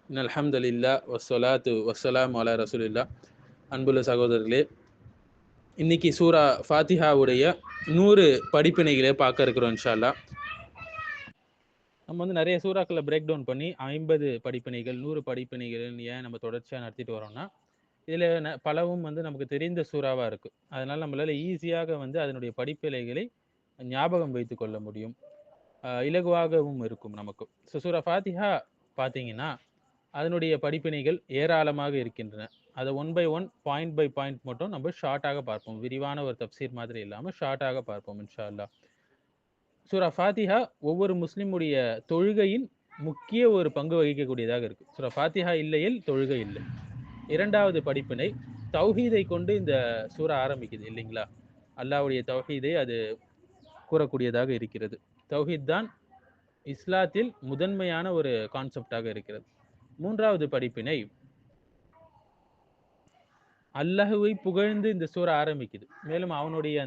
அல்ஹம்துலில்லா வஸ்ஸலாத்து வஸ்ஸலாமு அலா ரசூலில்லா. அன்புள்ள சகோதரர்களே, இன்னைக்கு சூரா ஃபாத்திஹாவுடைய 100 படிப்பினைகளை பார்க்க இருக்கிறோம் இன்ஷா அல்லாஹ். நம்ம வந்து நிறைய சூறாக்களை பிரேக் டவுன் பண்ணி 50 படிப்பினைகள் 100 படிப்பினைகள் ஏன் நம்ம தொடர்ச்சியாக நடத்திட்டு வரோம்னா, இதில் பலவும் வந்து நமக்கு தெரிந்த சூறாவாக இருக்கு. அதனால நம்மளால ஈஸியாக வந்து அதனுடைய படிப்பினைகளை ஞாபகம் வைத்து கொள்ள முடியும், இலகுவாகவும் இருக்கும் நமக்கு. ஸோ சூரா ஃபாத்திஹா பார்த்தீங்கன்னா அதனுடைய படிப்பினைகள் ஏராளமாக இருக்கின்றன. அதை one by one, point by point மட்டும் நம்ம ஷார்ட்டாக பார்ப்போம். விரிவான ஒரு தப்சீர் மாதிரி இல்லாமல் ஷார்ட்டாக பார்ப்போம் இன்ஷா அல்லாஹ். சூரா ஃபாத்திஹா ஒவ்வொரு முஸ்லிமுடைய தொழுகையின் முக்கிய ஒரு பங்கு வகிக்கக்கூடியதாக இருக்கு. சூரா ஃபாத்திஹா இல்லையில் தொழுகை இல்லை. இரண்டாவது படிப்பினை, தௌஹீதை கொண்டு இந்த சூரா ஆரம்பிக்குது இல்லைங்களா? அல்லாஹ்வுடைய தௌஹீதை அது கூறக்கூடியதாக இருக்கிறது. தௌஹீத் தான் இஸ்லாத்தில் முதன்மையான ஒரு கான்செப்டாக இருக்கிறது. மூன்றாவது படிப்பினை, அல்லாஹுவை புகழ்ந்து இந்த சூரா ஆரம்பிக்குது. மேலும் அவனுடைய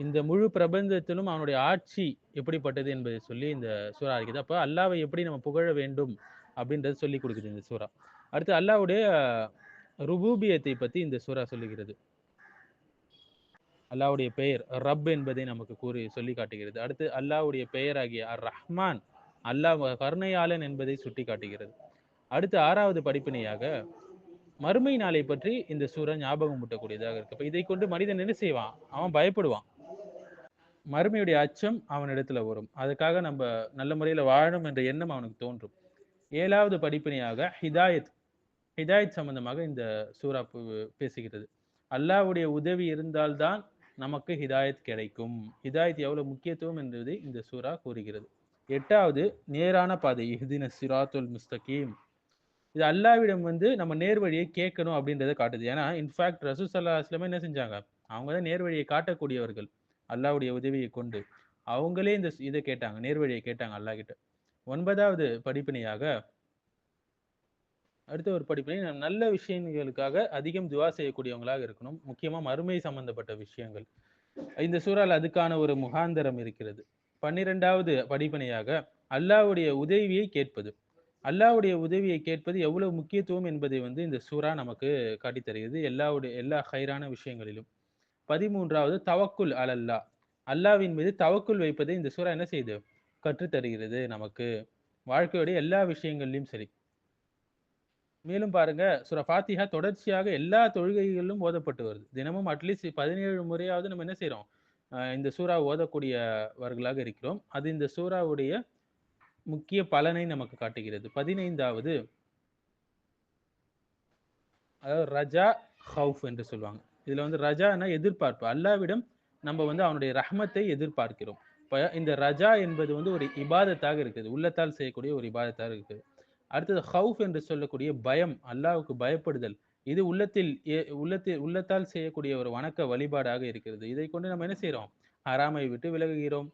இந்த முழு பிரபஞ்சத்திலும் அவனுடைய ஆட்சி எப்படிப்பட்டது என்பதை சொல்லி இந்த சூரா இருக்குது. அப்போ அல்லாவை எப்படி நம்ம புகழ வேண்டும் அப்படின்றது சொல்லி கொடுக்குது இந்த சூரா. அடுத்து அல்லாஹ்வுடைய ருபூபியத்தை பத்தி இந்த சூரா சொல்லுகிறது. அல்லாஹ்வுடைய பெயர் ரப் என்பதை நமக்கு கூறி சொல்லி காட்டுகிறது. அடுத்து அல்லாஹ்வுடைய பெயராகிய அர் ரஹ்மான், அல்லாஹ் கருணையாளன் என்பதை சுட்டி காட்டுகிறது. அடுத்து ஆறாவது படிப்பினையாக மறுமை நாளை பற்றி இந்த சூரா ஞாபகம் ஊட்டக்கூடியதாக இருக்கு. அப்ப இதை கொண்டு மனிதன் என்ன செய்வான்? அவன் பயப்படுவான். மறுமையுடைய அச்சம் அவனிடத்துல வரும். அதுக்காக நம்ம நல்ல முறையில வாழணும் என்ற எண்ணம் அவனுக்கு தோன்றும். ஏழாவது படிப்பினையாக ஹிதாயத், ஹிதாயத் சம்பந்தமாக இந்த சூரா பேசுகிறது. அல்லாஹ்வுடைய உதவி இருந்தால்தான் நமக்கு ஹிதாயத் கிடைக்கும். ஹிதாயத் எவ்வளவு முக்கியத்துவம் என்பதை இந்த சூரா கூறுகிறது. எட்டாவது, நேரான பாதை, இஹ்தின சிராத்துல் முஸ்தகீம். இது அல்லாஹ்விடம் வந்து நம்ம நேர்வழியை கேட்கணும் அப்படின்றத காட்டுது. ஏன்னா இன்ஃபேக்ட் ரசூல் ஸல்லல்லாஹு அலைஹி வஸல்லம் என்ன செஞ்சாங்க? அவங்க தான் நேர்வழியை காட்டக்கூடியவர்கள். அல்லாஹ்வுடைய உதவியை கொண்டு அவங்களே இதை கேட்டாங்க, நேர்வழியை கேட்டாங்க அல்லாஹ் கிட்ட. ஒன்பதாவது படிப்பினையாக, அடுத்த ஒரு படிப்பினை, நல்ல விஷயங்களுக்காக அதிகம் துவா செய்யக்கூடியவங்களாக இருக்கணும். முக்கியமா மறுமை சம்பந்தப்பட்ட விஷயங்கள். இந்த சூறால அதுக்கான ஒரு முகாந்தரம் இருக்கிறது. 12வது படிப்பினையாக அல்லாஹ்வுடைய உதவியை கேட்பது. அல்லாஹ்வுடைய உதவியை கேட்பது எவ்வளவு முக்கியத்துவம் என்பதை வந்து இந்த சூரா நமக்கு காட்டித் தருகிறது, எல்லா ஹைரான விஷயங்களிலும். 13வது தவக்குல் அலல்லா, அல்லாஹ்வின் மீது தவக்குல் வைப்பதை இந்த சூரா என்ன செய்யுது? கற்றுத் தருகிறது நமக்கு, வாழ்க்கையுடைய எல்லா விஷயங்கள்லையும் சரி. மேலும் பாருங்க, சூரா ஃபாத்திஹா தொடர்ச்சியாக எல்லா தொழுகைகளிலும் ஓதப்பட்டு வருது. தினமும் அட்லீஸ்ட் 17 முறையாவது நம்ம என்ன செய்றோம்? இந்த சூறா ஓதக்கூடியவர்களாக இருக்கிறோம். அது இந்த சூறாவுடைய முக்கிய பலனை நமக்கு காட்டுகிறது. 15வது, அதாவது ரஜா ஹவுஃப் என்று சொல்லுவாங்க. இதுல வந்து ரஜானா எதிர்பார்ப்பு. அல்லாஹ்விடம் நம்ம வந்து அவனுடைய ரஹ்மத்தை எதிர்பார்க்கிறோம். இப்ப இந்த ரஜா என்பது வந்து ஒரு இபாதத்தாக இருக்குது, உள்ளத்தால் செய்யக்கூடிய ஒரு இபாதத்தாக இருக்குது. அடுத்தது ஹவுஃப் என்று சொல்லக்கூடிய பயம், அல்லாஹ்வுக்கு பயப்படுதல். இது உள்ளத்தால் செய்யக்கூடிய ஒரு வணக்க வழிபாடாக இருக்கிறது. இதை கொண்டு நம்ம என்ன செய்றோம்? ஹராமை விட்டு விலகுகிறோம்.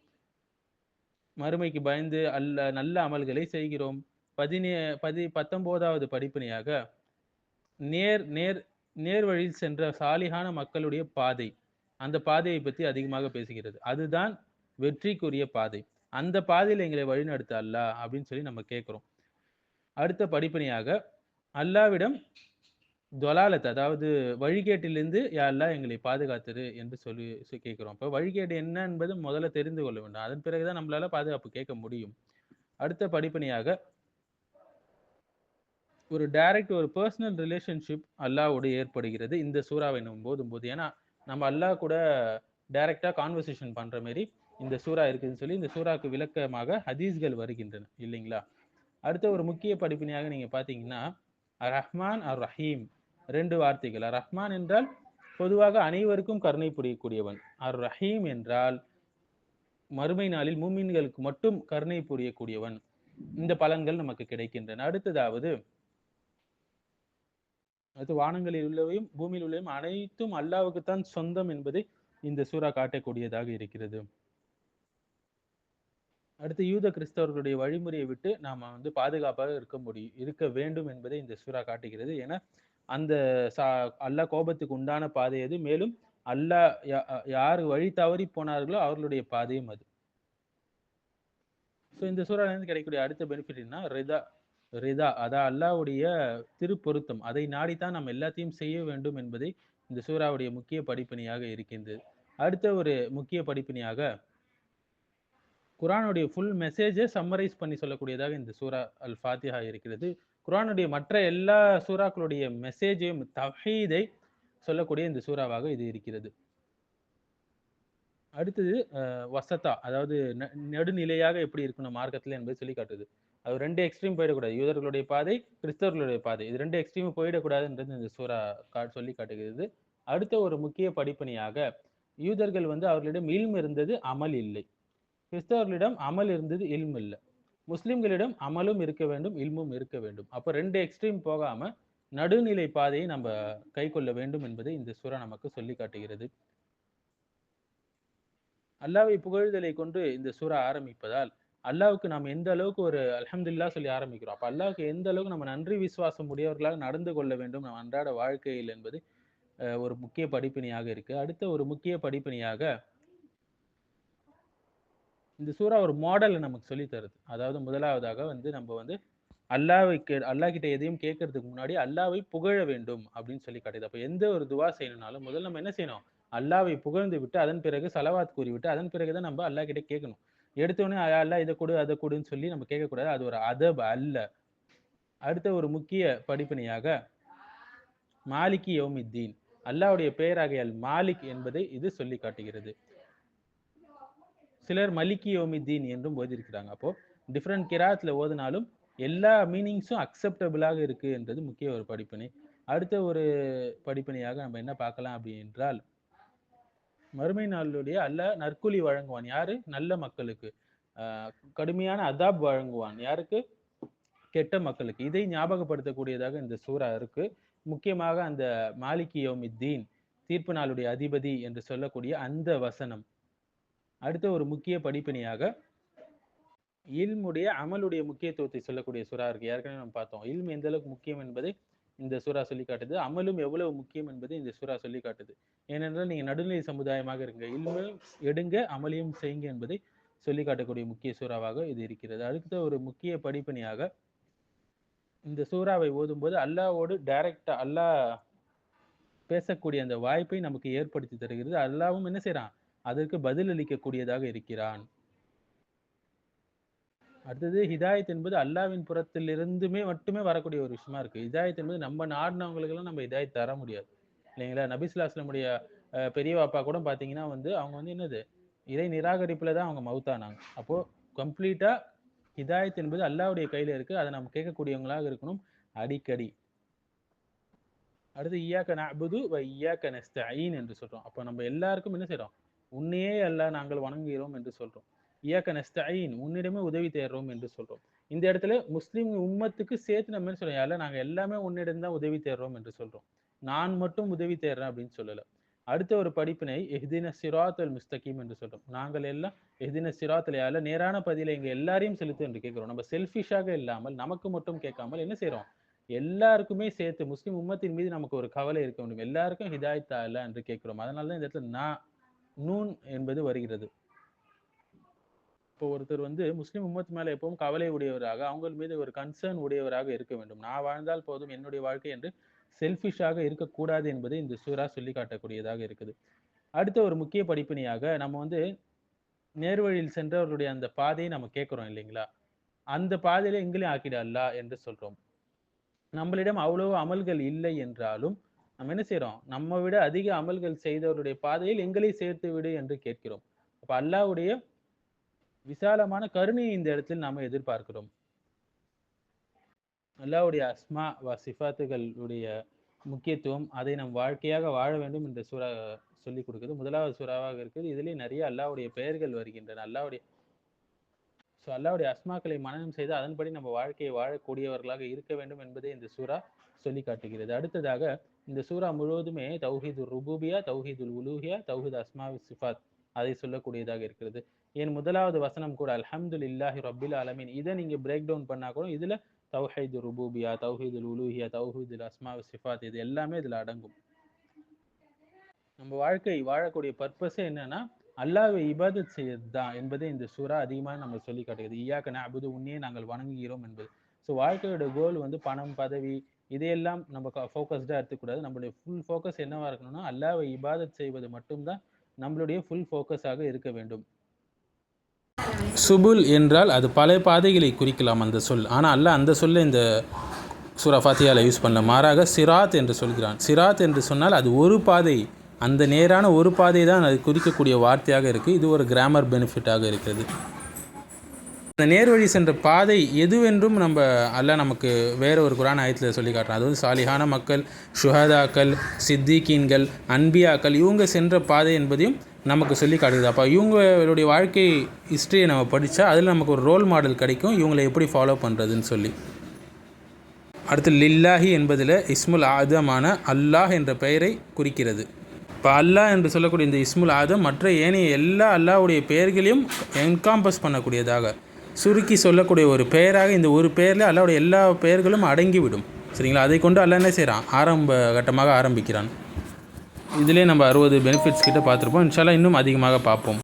மறுமைக்கு பயந்து நல்ல அமல்களை செய்கிறோம். 19வது படிப்பினையாக நேர் நேர் நேர் வழியில் சென்ற சாலிகான மக்களுடைய பாதை, அந்த பாதையை பற்றி அதிகமாக பேசுகிறது. அதுதான் வெற்றிக்குரிய பாதை. அந்த பாதையில் எங்களை வழிநடத்த அல்லாஹ் அப்படின்னு சொல்லி நம்ம கேட்கிறோம். அடுத்த படிப்பினையாக அல்லாஹ்விடம் தொலாலத், அதாவது வழிகேட்டிலிருந்து யா அல்லாஹ் எங்களை பாதுகாத்துரு என்று சொல்லி கேட்கிறோம். அப்ப வழிகேடு என்ன என்பது முதல்ல தெரிந்து கொள்ள வேண்டும். அதன் பிறகுதான் நம்மளால பாதுகாப்பு கேட்க முடியும். அடுத்த படிப்பினையாக ஒரு டைரக்ட், ஒரு பர்சனல் ரிலேஷன்ஷிப் அல்லாஹ்வோடு ஏற்படுகிறது இந்த சூறாவை நம்ம போதும்போது. ஏன்னா நம்ம அல்லாஹ் கூட டைரக்டா கான்வர்சேஷன் பண்ற மாதிரி இந்த சூறா இருக்குதுன்னு சொல்லி இந்த சூறாக்கு விளக்கமாக ஹதீஸ்கள் வருகின்றன இல்லைங்களா? அடுத்த ஒரு முக்கிய படிப்பினையாக நீங்க பாத்தீங்கன்னா, அர் ரஹ்மான் அர் ரஹீம், 2 வார்த்தைகள். அர் ரஹ்மான் என்றால் பொதுவாக அனைவருக்கும் கருணை புரியக்கூடியவன். அர் ரஹீம் என்றால் மறுமை நாளில் மூமின்களுக்கு மட்டும் கருணை புரியக்கூடியவன். இந்த பலன்கள் நமக்கு கிடைக்கின்றன. அடுத்து வானங்களில் உள்ளவையும் பூமியில் உள்ளவையும் அனைத்தும் அல்லாஹ்வுக்குத்தான் சொந்தம் என்பதை இந்த சூறா காட்டக்கூடியதாக இருக்கிறது. அடுத்து யூத கிறிஸ்தவர்களுடைய வழிமுறையை விட்டு நாம வந்து பாதுகாப்பாக இருக்க வேண்டும் என்பதை இந்த சூறா காட்டுகிறது. ஏன்னா அந்த அல்லாஹ் கோபத்துக்கு உண்டான பாதை அது. மேலும் அல்லாஹ் யார் வழி தவறி போனார்களோ அவர்களுடைய பாதையும் அது. ஸோ இந்த சூறால இருந்து கிடைக்கக்கூடிய அடுத்த பெனிஃபிட் என்ன? ரிதா, ரிதா, அதான் அல்லாஹ்வுடைய திருப்பொருத்தம். அதை நாடித்தான் நம்ம எல்லாத்தையும் செய்ய வேண்டும் என்பதை இந்த சூறாவுடைய முக்கிய படிப்பினையாக இருக்கின்றது. அடுத்த ஒரு முக்கிய படிப்பினையாக குர்ஆனுடைய ஃபுல் மெசேஜை சம்மரைஸ் பண்ணி சொல்லக்கூடியதாக இந்த சூரா அல் ஃபாத்திஹா இருக்கிறது. குர்ஆனுடைய மற்ற எல்லா சூறாக்களுடைய மெசேஜையும் தவ்ஹீதை சொல்லக்கூடிய இந்த சூறாவாக இது இருக்கிறது. அடுத்தது வசத்தா, அதாவது நடுநிலையாக எப்படி இருக்கணும் மார்க்கத்துல என்பதை சொல்லி காட்டுது. அது 2 எக்ஸ்ட்ரீம் போயிடக்கூடாது. யூதர்களுடைய பாதை, கிறிஸ்தவர்களுடைய பாதை. இது 2 எக்ஸ்ட்ரீம் போயிடக்கூடாதுன்றது இந்த சூரா சொல்லி காட்டுகிறது. அடுத்த ஒரு முக்கிய படிப்பினையாக யூதர்கள் வந்து அவர்களிடம் இல்ம் இருந்தது, அமல் இல்லை. கிறிஸ்தவர்களிடம் அமல் இருந்தது, இல்ம் இல்லை. முஸ்லிம்களிடம் அமலும் இருக்க வேண்டும், இல்மும் இருக்க வேண்டும். அப்ப 2 எக்ஸ்ட்ரீம் போகாம நடுநிலை பாதையை நம்ம கை கொள்ள வேண்டும் என்பதை இந்த சூரா நமக்கு சொல்லி காட்டுகிறது. அல்லாஹ்வை புகழ்தலை கொண்டு இந்த சூரா ஆரம்பிப்பதால் அல்லாஹ்வுக்கு நாம் எந்த அளவுக்கு ஒரு அல்ஹம்துலில்லாஹ் சொல்லி ஆரம்பிக்கிறோம். அப்ப அல்லாஹ்வுக்கு எந்த அளவுக்கு நம்ம நன்றி விசுவாசம் உடையவர்களாக நடந்து கொள்ள வேண்டும் நம் அன்றாட வாழ்க்கையில் என்பது ஒரு முக்கிய படிப்பினையாக இருக்கு. அடுத்த ஒரு முக்கிய படிப்பினையாக இந்த சூரா ஒரு மாடலை நமக்கு சொல்லி தருது. அதாவது முதலாவதாக வந்து நம்ம வந்து அல்லாஹ் கிட்ட எதையும் கேட்கறதுக்கு முன்னாடி அல்லாஹ்வை புகழ வேண்டும் அப்படின்னு சொல்லி காட்டுது. அப்ப எந்த ஒரு துவா செய்யணும்னாலும் முதல்ல நம்ம என்ன செய்யணும்? அல்லாஹ்வை புகழ்ந்து விட்டு அதன் பிறகு ஸலவாத் கூறிவிட்டு அதன் பிறகுதான் நம்ம அல்லாஹ் கிட்ட கேட்கணும். எடுத்தோடனே அல்லாஹ் இதை கொடு அதை கொடுன்னு சொல்லி நம்ம கேட்கக்கூடாது. அது ஒரு அதப் அல்ல. அடுத்த ஒரு முக்கிய படிப்பினையாக மாலிகி யௌமித்தீன், அல்லாஹ்வுடைய பெயராகிய அல் மாலிக் என்பதை இது சொல்லி காட்டுகிறது. சிலர் மலிகி யௌமித்தீன் என்றும் ஓதியிருக்கிறாங்க. அப்போ டிஃப்ரெண்ட் கிராத்ல ஓதினாலும் எல்லா மீனிங்ஸும் அக்செப்டபிளாக இருக்கு என்றது முக்கிய ஒரு படிப்பினை. அடுத்த ஒரு படிப்பினையாக நம்ம என்ன பார்க்கலாம் அப்படி என்றால், மறுமை நாளுடைய அல்லாஹ் நற்கூலி வழங்குவான். யாரு? நல்ல மக்களுக்கு. கடுமையான அதாப் வழங்குவான். யாருக்கு? கெட்ட மக்களுக்கு. இதை ஞாபகப்படுத்தக்கூடியதாக இந்த சூரா இருக்கு. முக்கியமாக அந்த மாலிகி யௌமித்தீன், தீர்ப்பு நாளுடைய அதிபதி என்று சொல்லக்கூடிய அந்த வசனம். அடுத்த ஒரு முக்கிய படிப்பினையாக இல்முடைய அமலுடைய முக்கியத்துவத்தை சொல்லக்கூடிய சூரா இருக்கு. ஏற்கனவே நம்ம பார்த்தோம். இல்ம் எந்த அளவுக்கு முக்கியம் என்பதை இந்த சூரா சொல்லி காட்டுது. அமலும் எவ்வளவு முக்கியம் என்பதை இந்த சூரா சொல்லி காட்டுது. ஏனென்றால் நீங்க நடுநிலை சமுதாயமாக இருங்க, இல்மையும் எடுங்க, அமலையும் செய்யுங்க என்பதை சொல்லி காட்டக்கூடிய முக்கிய சூறாவாக இது இருக்கிறது. அடுத்த ஒரு முக்கிய படிப்பினையாக இந்த சூறாவை ஓதும்போது அல்லாஹ்வோடு டைரக்டா அல்லாஹ் பேசக்கூடிய அந்த வாய்ப்பை நமக்கு ஏற்படுத்தி தருகிறது. அல்லாஹ்வும் என்ன செய்யறான்? அதற்கு பதில் அளிக்கக்கூடியதாக இருக்கிறான். அடுத்தது ஹிதாயத் என்பது அல்லாஹ்வின் புறத்திலிருந்துமே மட்டுமே வரக்கூடிய ஒரு விஷயமா இருக்கு. ஹிதாயத் என்பது நம்ம நாடினவங்களுக்கு எல்லாம் நம்ம ஹிதாயத் தர முடியாது இல்லைங்களா? நபி ஸல்லல்லாஹு அலைஹி வஸல்லமுடைய பெரிய அப்பா கூட பாத்தீங்கன்னா வந்து அவங்க வந்து என்னது இறை நிராகரிப்புல தான் அவங்க மௌத்தானாங்க. அப்போ கம்ப்ளீட்டா ஹிதாயத் என்பது அல்லாஹ்வுடைய கையில இருக்கு. அதை நம்ம கேட்கக்கூடியவங்களாக இருக்கணும் அடிக்கடி. அடுத்து இய்யாக நஅ்புது வ இய்யாக நஸ்தஈன் என்று சொல்றோம். அப்போ நம்ம எல்லாருக்கும் என்ன செய்றோம்? உன்னையே அல்லாஹ் நாங்கள் வணங்குகிறோம் என்று சொல்றோம். இய்யாக நஸ்தஈன், உன்னிடமே உதவி தேடுறோம் என்று சொல்றோம். இந்த இடத்துல முஸ்லிம் உம்மத்துக்கு சேர்த்து நம்ம என்ன சொல்றோம்? யா அல்லாஹ் நாங்க எல்லாமே உன்னிடம் தான் உதவி தேடுறோம் என்று சொல்றோம். நான் மட்டும் உதவி தேடுறேன் அப்படின்னு சொல்லல. அடுத்த ஒரு படிப்பினை இஹ்தின ஸிராத்தல் முஸ்தகீம் என்று சொல்றோம். நாங்கள் எல்லாம் இஹ்தின ஸிராத்தல் யா அல்லாஹ் நேரான பதிலை எங்க எல்லாரையும் செலுத்து என்று கேட்கிறோம். நம்ம செல்ஃபிஷாக இல்லாமல் நமக்கு மட்டும் கேட்காமல் என்ன செய்றோம்? எல்லாருக்குமே சேர்த்து முஸ்லிம் உம்மத்தின் மீது நமக்கு ஒரு கவலை இருக்க வேண்டும். எல்லாருக்கும் ஹிதாயத் தா அல்லாஹ் என்று கேட்கிறோம். அதனால தான் இந்த இடத்துல நூன் என்பது வருகிறது. இப்போ ஒருத்தர் வந்து முஸ்லிம் உம்மத் மேல எப்பவும் கவலை உடையவராக, அவங்க மீது ஒரு கன்சர்ன் உடையவராக இருக்க வேண்டும். நான் வாழ்ந்தால் போதும் என்னுடைய வாழ்க்கை என்று செல்ஃபிஷாக இருக்கக்கூடாது என்பதை இந்த சூரா சொல்லி காட்டக்கூடியதாக இருக்குது. அடுத்த ஒரு முக்கிய படிப்பினையாக நம்ம வந்து நேர்வழியில் சென்றவர்களுடைய அந்த பாதையை நம்ம கேட்கிறோம் இல்லைங்களா? அந்த பாதையில எங்களையும் ஆக்கிட அல்லாஹ் என்று சொல்றோம். நம்மளிடம் அவ்வளவு அமல்கள் இல்லை என்றாலும் நம்ம என்ன செய்றோம்? நம்ம விட அதிக அமல்கள் செய்தவருடைய பாதையில் எங்களை சேர்த்து விடு என்று கேட்கிறோம். அப்ப அல்லாஹ்வுடைய விசாலமான கருணையை இந்த இடத்தில் நாம எதிர்பார்க்கிறோம். அல்லாஹ்வுடைய அஸ்மா வ சிஃபாத்துகளுடைய முக்கியத்துவம், அதை நம் வாழ்க்கையாக வாழ வேண்டும் என்று சூரா சொல்லிக் கொடுக்குது. முதலாவது சூறாவாக இருக்குது. இதிலே நிறைய அல்லாஹ்வுடைய பெயர்கள் வருகின்றன. அல்லாஹ்வுடைய அஸ்மாக்களை மனனம் செய்து அதன்படி நம்ம வாழ்க்கையை வாழக்கூடியவர்களாக இருக்க வேண்டும் என்பதை இந்த சூரா சொல்லி காட்டுகிறது. அடுத்ததாக இந்த சூரா முழுவதுமே தௌஹீதுர் ருபூபியா, தௌஹீதுல் உலூஹியா, தௌஹீத் அஸ்மா சிஃபாத் அதை சொல்லக்கூடியதாக இருக்கிறது. என் முதலாவது வசனம் கூட அல்ஹம்துலில்லாஹி ரப்பில் ஆலமீன். இதை நீங்க பிரேக் டவுன் பண்ணா கூட இதுல தௌஹீதுர் ருபூபியா, தௌஹீதுல் உலூஹியா, தௌஹீதுல் அஸ்மா சிஃபாத் இது எல்லாமே இதுல அடங்கும். நம்ம வாழ்க்கை வாழக்கூடிய பர்பஸே என்னன்னா அல்லாஹ்வை இபாதத் செய்யறது தான் என்பதை இந்த சூரா அதிகமாக நம்ம சொல்லி காட்டுகிறது. இய்யாக நஅ்புது, உன்னையே நாங்கள் வணங்குகிறோம் என்பது. ஸோ வாழ்க்கையோட கோல் வந்து பணம், பதவி இதையெல்லாம் நம்ம ஃபோக்கஸ்டாக எடுத்துக்கூடாது. நம்மளுடைய ஃபுல் ஃபோக்கஸ் என்னவா இருக்கணும்னா அல்லாஹ்வை இபாதத் செய்வது மட்டும்தான் நம்மளுடைய ஃபுல் ஃபோக்கஸாக இருக்க வேண்டும். சுபுல் என்றால் அது பல பாதைகளை குறிக்கலாம் அந்த சொல். ஆனால் அல்லாஹ் அந்த சொல்ல இந்த சூரா ஃபாத்தியாவில் யூஸ் பண்ணல. மாறாக சிராத் என்று சொல்கிறான். சிராத் என்று சொன்னால் அது ஒரு பாதை, அந்த நேரான ஒரு பாதை தான் அது குறிக்கக்கூடிய வார்த்தையாக இருக்குது. இது ஒரு கிராமர் பெனிஃபிட்டாக இருக்கிறது. அந்த நேர்வழி சென்ற பாதை எதுவென்றும் அல்லாஹ் நமக்கு வேற ஒரு குர்ஆன் ஆயத்தில் சொல்லி காட்டுறான். அது வந்து சாலிஹான மக்கள், ஷுஹதாக்கள், சித்திகீன்கள், அன்பியாக்கள் இவங்க சென்ற பாதை என்பதையும் நமக்கு சொல்லி காட்டுது. அப்போ இவங்களுடைய வாழ்க்கை ஹிஸ்ட்ரியை நம்ம படித்தா அதில் நமக்கு ஒரு ரோல் மாடல் கிடைக்கும், இவங்களை எப்படி ஃபாலோ பண்ணுறதுன்னு சொல்லி. அடுத்து லில்லாஹி என்பதில் இஸ்முல் ஆதமான அல்லாஹ் என்ற பெயரை குறிக்கிறது. இப்போ அல்லாஹ் என்று சொல்லக்கூடிய இந்த இஸ்முல் ஆதம் மற்ற ஏனைய எல்லா அல்லாஹ்வுடைய பெயர்களையும் என்காம்பஸ் பண்ணக்கூடியதாக சுருக்கி சொல்லக்கூடிய ஒரு பெயராக இந்த ஒரு பெயரில் அல்லாஹ்வுடைய எல்லா பெயர்களும் அடங்கிவிடும். சரிங்களா? அதை கொண்டு அல்லாஹ் என்ன செய்கிறான்? ஆரம்ப கட்டமாக ஆரம்பிக்கிறான். இதிலே நம்ம 60 பெனிஃபிட்ஸ் கிட்ட பார்த்துருப்போம். இன்ஷா அல்லாஹ் இன்னும் அதிகமாக பார்ப்போம்.